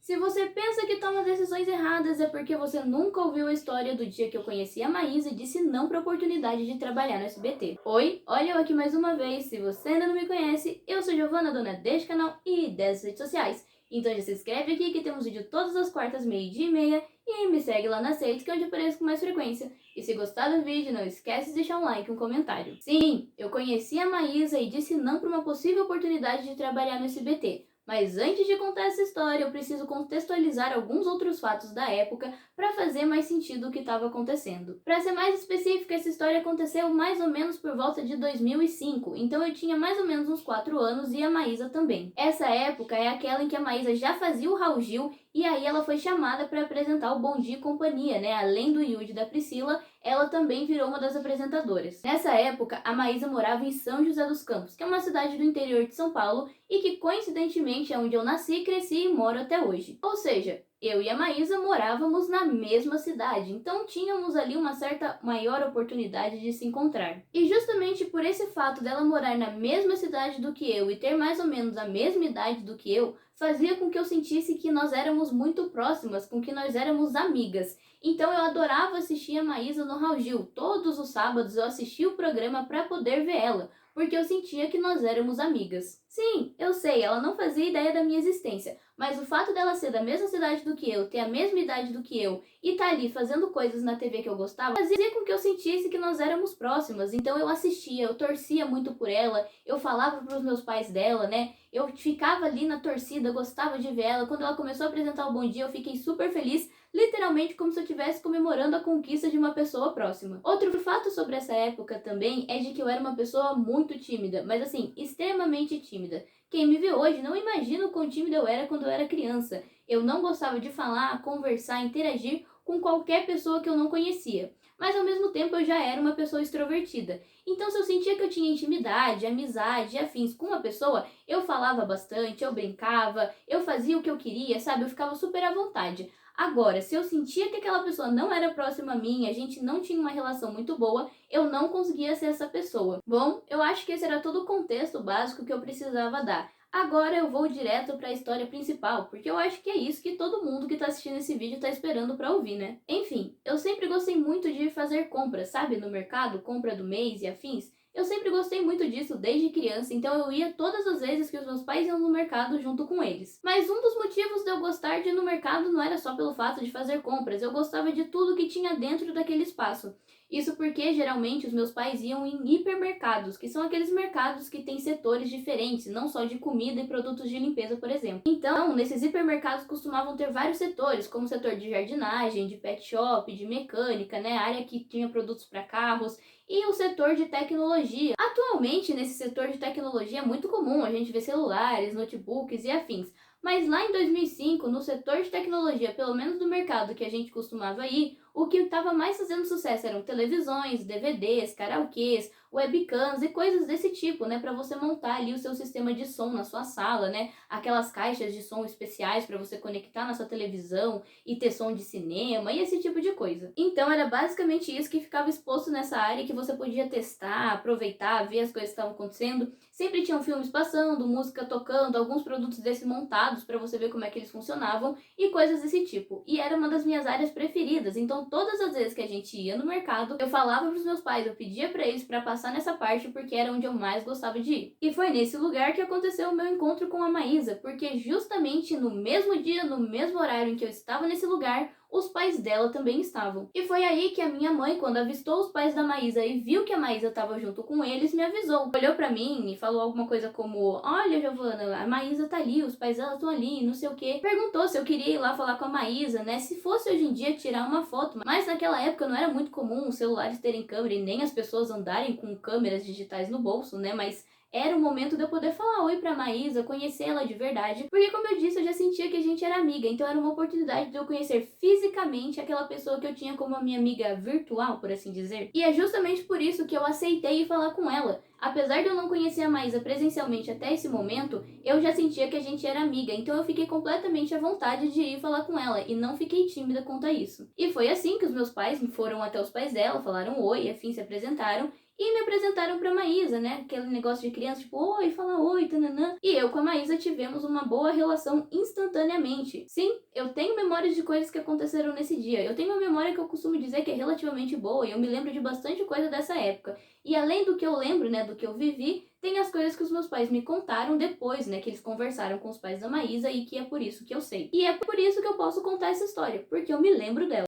Se você pensa que toma decisões erradas, é porque você nunca ouviu a história do dia que eu conheci a Maísa e disse não para a oportunidade de trabalhar no SBT. Oi, olha eu aqui mais uma vez. Se você ainda não me conhece, eu sou Giovana, dona deste canal e das redes sociais. Então já se inscreve aqui que temos vídeo todas as quartas, meio-dia e meia, e me segue lá nas redes que é onde apareço com mais frequência. E se gostar do vídeo, não esquece de deixar um like e um comentário. Sim, eu conheci a Maísa e disse não para uma possível oportunidade de trabalhar no SBT. Mas antes de contar essa história, eu preciso contextualizar alguns outros fatos da época para fazer mais sentido o que estava acontecendo. Para ser mais específica, essa história aconteceu mais ou menos por volta de 2005, então eu tinha mais ou menos uns 4 anos e a Maísa também. Essa época é aquela em que a Maísa já fazia o Raul Gil e aí ela foi chamada para apresentar o Bom Dia e Companhia, né? Além do Yudi e da Priscila, ela também virou uma das apresentadoras. Nessa época, a Maísa morava em São José dos Campos, que é uma cidade do interior de São Paulo e que coincidentemente é onde eu nasci, cresci e moro até hoje. Ou seja, eu e a Maísa morávamos na mesma cidade, então tínhamos ali uma certa maior oportunidade de se encontrar. E justamente por esse fato dela morar na mesma cidade do que eu e ter mais ou menos a mesma idade do que eu, fazia com que eu sentisse que nós éramos muito próximas, com que nós éramos amigas. Então eu adorava assistir a Maísa no Raul Gil. Todos os sábados eu assistia o programa para poder ver ela, porque eu sentia que nós éramos amigas. Sim, eu sei, ela não fazia ideia da minha existência, mas o fato dela ser da mesma cidade do que eu, ter a mesma idade do que eu e estar ali fazendo coisas na TV que eu gostava, fazia com que eu sentisse que nós éramos próximas. Então eu assistia, eu torcia muito por ela, eu falava para os meus pais dela, né? Eu ficava ali na torcida, gostava de ver ela. Quando ela começou a apresentar o Bom Dia, eu fiquei super feliz, literalmente como se eu estivesse comemorando a conquista de uma pessoa próxima. Outro fato sobre essa época também é de que eu era uma pessoa muito tímida, mas assim, extremamente tímida. Quem me vê hoje não imagina o quão tímida eu era quando eu era criança. Eu não gostava de falar, conversar, interagir com qualquer pessoa que eu não conhecia. Mas ao mesmo tempo eu já era uma pessoa extrovertida. Então se eu sentia que eu tinha intimidade, amizade e afins com uma pessoa, eu falava bastante, eu brincava, eu fazia o que eu queria, sabe? Eu ficava super à vontade. Agora, se eu sentia que aquela pessoa não era próxima a mim, a gente não tinha uma relação muito boa, eu não conseguia ser essa pessoa. Bom, eu acho que esse era todo o contexto básico que eu precisava dar. Agora eu vou direto para a história principal, porque eu acho que é isso que todo mundo que está assistindo esse vídeo está esperando para ouvir, né? Enfim, eu sempre gostei muito de fazer compras, sabe? No mercado, compra do mês e afins. Eu sempre gostei muito disso desde criança, então eu ia todas as vezes que os meus pais iam no mercado junto com eles. Mas um dos motivos de eu gostar de ir no mercado não era só pelo fato de fazer compras, eu gostava de tudo que tinha dentro daquele espaço. Isso porque geralmente os meus pais iam em hipermercados, que são aqueles mercados que têm setores diferentes, não só de comida e produtos de limpeza, por exemplo. Então, nesses hipermercados costumavam ter vários setores, como o setor de jardinagem, de pet shop, de mecânica, né, área que tinha produtos para carros, e o setor de tecnologia. Atualmente, nesse setor de tecnologia é muito comum a gente ver celulares, notebooks e afins. Mas lá em 2005, no setor de tecnologia, pelo menos do mercado que a gente costumava ir, o que estava mais fazendo sucesso eram televisões, DVDs, karaokês, webcams e coisas desse tipo, né, para você montar ali o seu sistema de som na sua sala, né, aquelas caixas de som especiais para você conectar na sua televisão e ter som de cinema e esse tipo de coisa. Então era basicamente isso que ficava exposto nessa área que você podia testar, aproveitar, ver as coisas que estavam acontecendo. Sempre tinham filmes passando, música tocando, alguns produtos desses montados para você ver como é que eles funcionavam e coisas desse tipo. E era uma das minhas áreas preferidas, então todas as vezes que a gente ia no mercado, eu falava para os meus pais, eu pedia para eles para passar nessa parte porque era onde eu mais gostava de ir. E foi nesse lugar que aconteceu o meu encontro com a Maísa, porque justamente no mesmo dia, no mesmo horário em que eu estava nesse lugar, os pais dela também estavam. E foi aí que a minha mãe, quando avistou os pais da Maísa e viu que a Maísa estava junto com eles, me avisou. Olhou pra mim e falou alguma coisa como: olha, Giovana, a Maísa tá ali, os pais dela estão ali, não sei o que. Perguntou se eu queria ir lá falar com a Maísa, né? Se fosse hoje em dia tirar uma foto. Mas naquela época não era muito comum os celulares terem câmera e nem as pessoas andarem com câmeras digitais no bolso, né? Mas era o momento de eu poder falar oi pra Maísa, conhecer ela de verdade, porque como eu disse, eu já sentia que a gente era amiga, então era uma oportunidade de eu conhecer fisicamente aquela pessoa que eu tinha como a minha amiga virtual, por assim dizer. E é justamente por isso que eu aceitei ir falar com ela. Apesar de eu não conhecer a Maísa presencialmente até esse momento, eu já sentia que a gente era amiga, então eu fiquei completamente à vontade de ir falar com ela e não fiquei tímida quanto a isso. E foi assim que os meus pais foram até os pais dela, falaram oi, afim, se apresentaram, e me apresentaram pra Maísa, né? Aquele negócio de criança, tipo, oi, fala oi, tananã. E eu com a Maísa tivemos uma boa relação instantaneamente. Sim, eu tenho memórias de coisas que aconteceram nesse dia. Eu tenho uma memória que eu costumo dizer que é relativamente boa e eu me lembro de bastante coisa dessa época. E além do que eu lembro, né, do que eu vivi, tem as coisas que os meus pais me contaram depois, né, que eles conversaram com os pais da Maísa e que é por isso que eu sei. E é por isso que eu posso contar essa história, porque eu me lembro dela.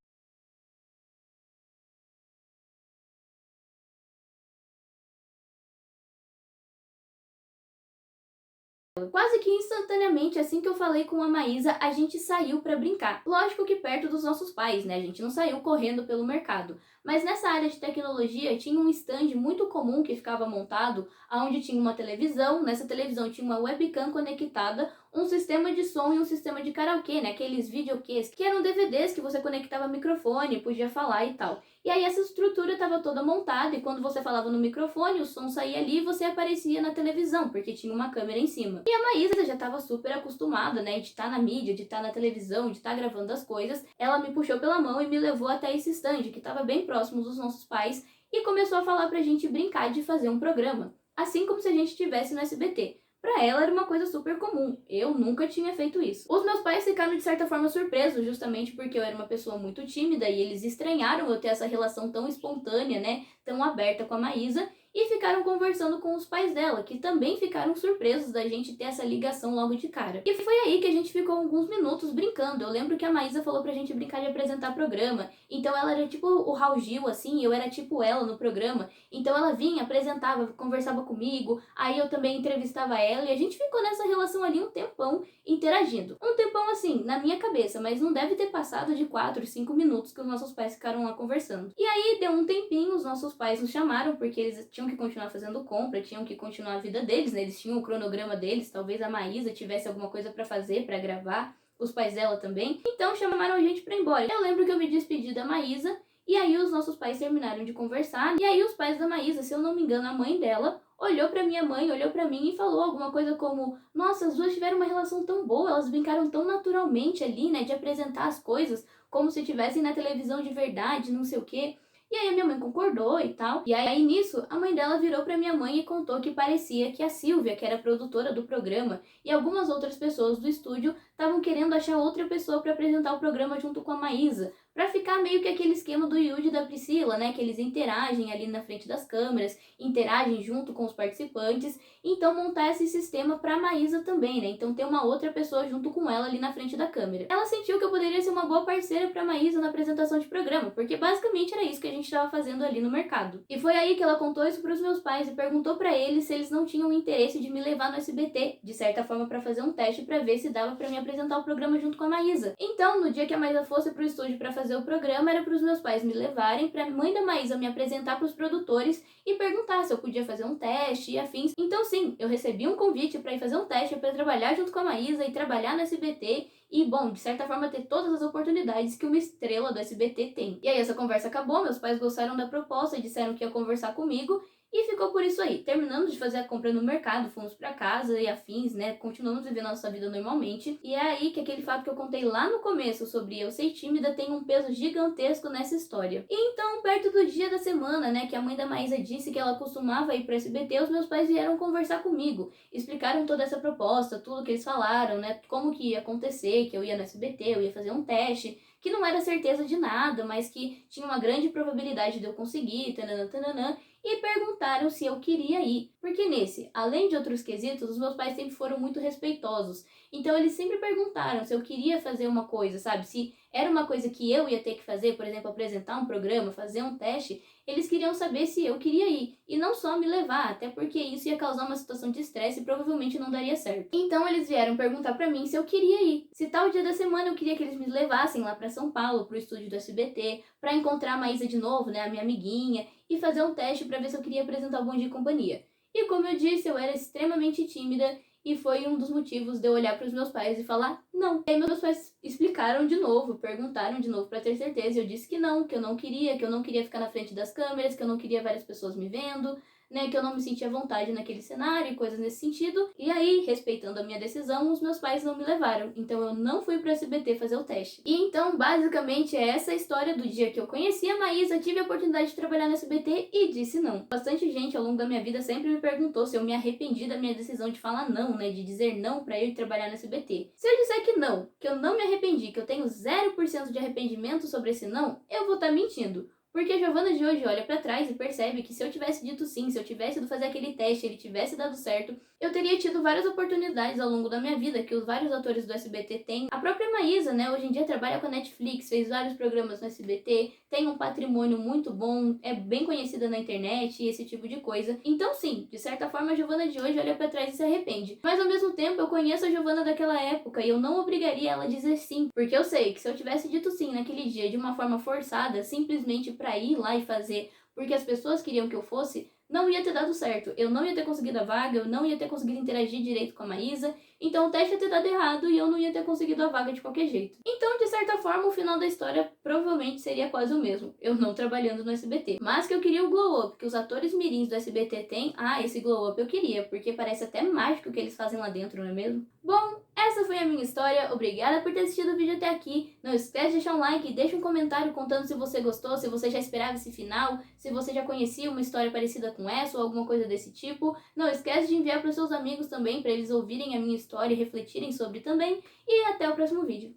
Quase que instantaneamente, assim que eu falei com a Maísa, a gente saiu pra brincar. Lógico que perto dos nossos pais, né? A gente não saiu correndo pelo mercado. Mas nessa área de tecnologia tinha um stand muito comum que ficava montado, onde tinha uma televisão, nessa televisão tinha uma webcam conectada, um sistema de som e um sistema de karaokê, né? Aqueles videokês que eram DVDs que você conectava microfone, podia falar e tal. E aí essa estrutura estava toda montada e quando você falava no microfone, o som saía ali e você aparecia na televisão, porque tinha uma câmera em cima. E a Maísa já estava super acostumada, né, de estar na mídia, de estar na televisão, de estar gravando as coisas. Ela me puxou pela mão e me levou até esse stand, que estava bem próximo dos nossos pais, e começou a falar pra gente brincar de fazer um programa, assim como se a gente estivesse no SBT. Pra ela era uma coisa super comum, eu nunca tinha feito isso. Os meus pais ficaram de certa forma surpresos, justamente porque eu era uma pessoa muito tímida e eles estranharam eu ter essa relação tão espontânea, né, tão aberta com a Maísa, e ficaram conversando com os pais dela, que também ficaram surpresos da gente ter essa ligação logo de cara. E foi aí que a gente ficou alguns minutos brincando. Eu lembro que a Maísa falou pra gente brincar de apresentar programa, então ela era tipo o Raul Gil, assim, eu era tipo ela no programa, então ela vinha, apresentava, conversava comigo, aí eu também entrevistava ela, e a gente ficou nessa relação ali um tempão, interagindo. Um tempão assim, na minha cabeça, mas não deve ter passado de 4, 5 minutos que os nossos pais ficaram lá conversando. E aí deu um tempinho, os nossos pais nos chamaram, porque eles tinham que continuar fazendo compra, tinham que continuar a vida deles, né? Eles tinham o cronograma deles, talvez a Maísa tivesse alguma coisa pra fazer, pra gravar, os pais dela também. Então chamaram a gente pra ir embora. Eu lembro que eu me despedi da Maísa, e aí os nossos pais terminaram de conversar, e aí os pais da Maísa, se eu não me engano, a mãe dela, olhou pra minha mãe, olhou pra mim e falou alguma coisa como: nossa, as duas tiveram uma relação tão boa, elas brincaram tão naturalmente ali, né, de apresentar as coisas como se estivessem na televisão de verdade, não sei o quê. E aí a minha mãe concordou e tal. E aí nisso, a mãe dela virou pra minha mãe e contou que parecia que a Silvia, que era produtora do programa, e algumas outras pessoas do estúdio estavam querendo achar outra pessoa pra apresentar o programa junto com a Maísa, pra ficar meio que aquele esquema do Yudi e da Priscila, né, que eles interagem ali na frente das câmeras, interagem junto com os participantes, então montar esse sistema pra Maísa também, né, então ter uma outra pessoa junto com ela ali na frente da câmera. Ela sentiu que eu poderia ser uma boa parceira pra Maísa na apresentação de programa, porque basicamente era isso que a gente estava fazendo ali no mercado. E foi aí que ela contou isso pros meus pais e perguntou pra eles se eles não tinham interesse de me levar no SBT, de certa forma pra fazer um teste pra ver se dava pra me apresentar o programa junto com a Maísa. Então, no dia que a Maísa fosse pro estúdio pra fazer o programa, era pros meus pais me levarem, pra mãe da Maísa me apresentar pros produtores e perguntar se eu podia fazer um teste e afins. Então sim, eu recebi um convite pra ir fazer um teste pra trabalhar junto com a Maísa e trabalhar no SBT e, bom, de certa forma ter todas as oportunidades que uma estrela do SBT tem. E aí essa conversa acabou, meus pais gostaram da proposta e disseram que ia conversar comigo, e ficou por isso aí. Terminamos de fazer a compra no mercado, fomos pra casa e afins, né? Continuamos vivendo a nossa vida normalmente. E é aí que aquele fato que eu contei lá no começo sobre eu ser tímida tem um peso gigantesco nessa história. E então, perto do dia da semana, né, que a mãe da Maísa disse que ela costumava ir pro SBT, os meus pais vieram conversar comigo. Explicaram toda essa proposta, tudo que eles falaram, né? Como que ia acontecer, que eu ia no SBT, eu ia fazer um teste, que não era certeza de nada, mas que tinha uma grande probabilidade de eu conseguir, tananã, tananã, e perguntaram se eu queria ir. Porque nesse, além de outros quesitos, os meus pais sempre foram muito respeitosos. Então eles sempre perguntaram se eu queria fazer uma coisa, sabe? Se era uma coisa que eu ia ter que fazer, por exemplo, apresentar um programa, fazer um teste, eles queriam saber se eu queria ir. E não só me levar, até porque isso ia causar uma situação de estresse e provavelmente não daria certo. Então eles vieram perguntar pra mim se eu queria ir. Se tal dia da semana eu queria que eles me levassem lá pra São Paulo, pro estúdio do SBT, pra encontrar a Maísa de novo, né, a minha amiguinha, e fazer um teste pra ver se eu queria apresentar o Bom Dia e Companhia. E como eu disse, eu era extremamente tímida e foi um dos motivos de eu olhar para os meus pais e falar não. E aí meus pais explicaram de novo, perguntaram de novo para ter certeza, e eu disse que eu não queria ficar na frente das câmeras, que eu não queria várias pessoas me vendo, né, que eu não me sentia à vontade naquele cenário e coisas nesse sentido. E aí, respeitando a minha decisão, os meus pais não me levaram. Então eu não fui pro SBT fazer o teste. E então, basicamente, é essa a história do dia que eu conheci a Maísa, tive a oportunidade de trabalhar no SBT e disse não. Bastante gente ao longo da minha vida sempre me perguntou se eu me arrependi da minha decisão de falar não, né, de dizer não pra ir trabalhar no SBT. Se eu disser que eu não me arrependi, que eu tenho 0% de arrependimento sobre esse não, eu vou estar mentindo. Porque a Giovana de hoje olha pra trás e percebe que se eu tivesse dito sim, se eu tivesse ido fazer aquele teste, ele tivesse dado certo, eu teria tido várias oportunidades ao longo da minha vida que os vários atores do SBT têm. A própria Maísa, né, hoje em dia trabalha com a Netflix, fez vários programas no SBT, tem um patrimônio muito bom, é bem conhecida na internet e esse tipo de coisa. Então sim, de certa forma a Giovana de hoje olha pra trás e se arrepende. Mas ao mesmo tempo eu conheço a Giovana daquela época e eu não obrigaria ela a dizer sim, porque eu sei que se eu tivesse dito sim naquele dia de uma forma forçada, simplesmente pra ir lá e fazer porque as pessoas queriam que eu fosse, não ia ter dado certo. Eu não ia ter conseguido a vaga, eu não ia ter conseguido interagir direito com a Maísa, então o teste ia ter dado errado e eu não ia ter conseguido a vaga de qualquer jeito. Então, de certa forma, o final da história provavelmente seria quase o mesmo, eu não trabalhando no SBT. Mas que eu queria o glow up que os atores mirins do SBT têm, esse glow up eu queria, porque parece até mágico o que eles fazem lá dentro, não é mesmo? Bom, essa foi a minha história, obrigada por ter assistido o vídeo até aqui. Não esquece de deixar um like e deixa um comentário contando se você gostou, se você já esperava esse final, se você já conhecia uma história parecida com essa ou alguma coisa desse tipo. Não esquece de enviar para os seus amigos também, para eles ouvirem a minha história e refletirem sobre também. E até o próximo vídeo.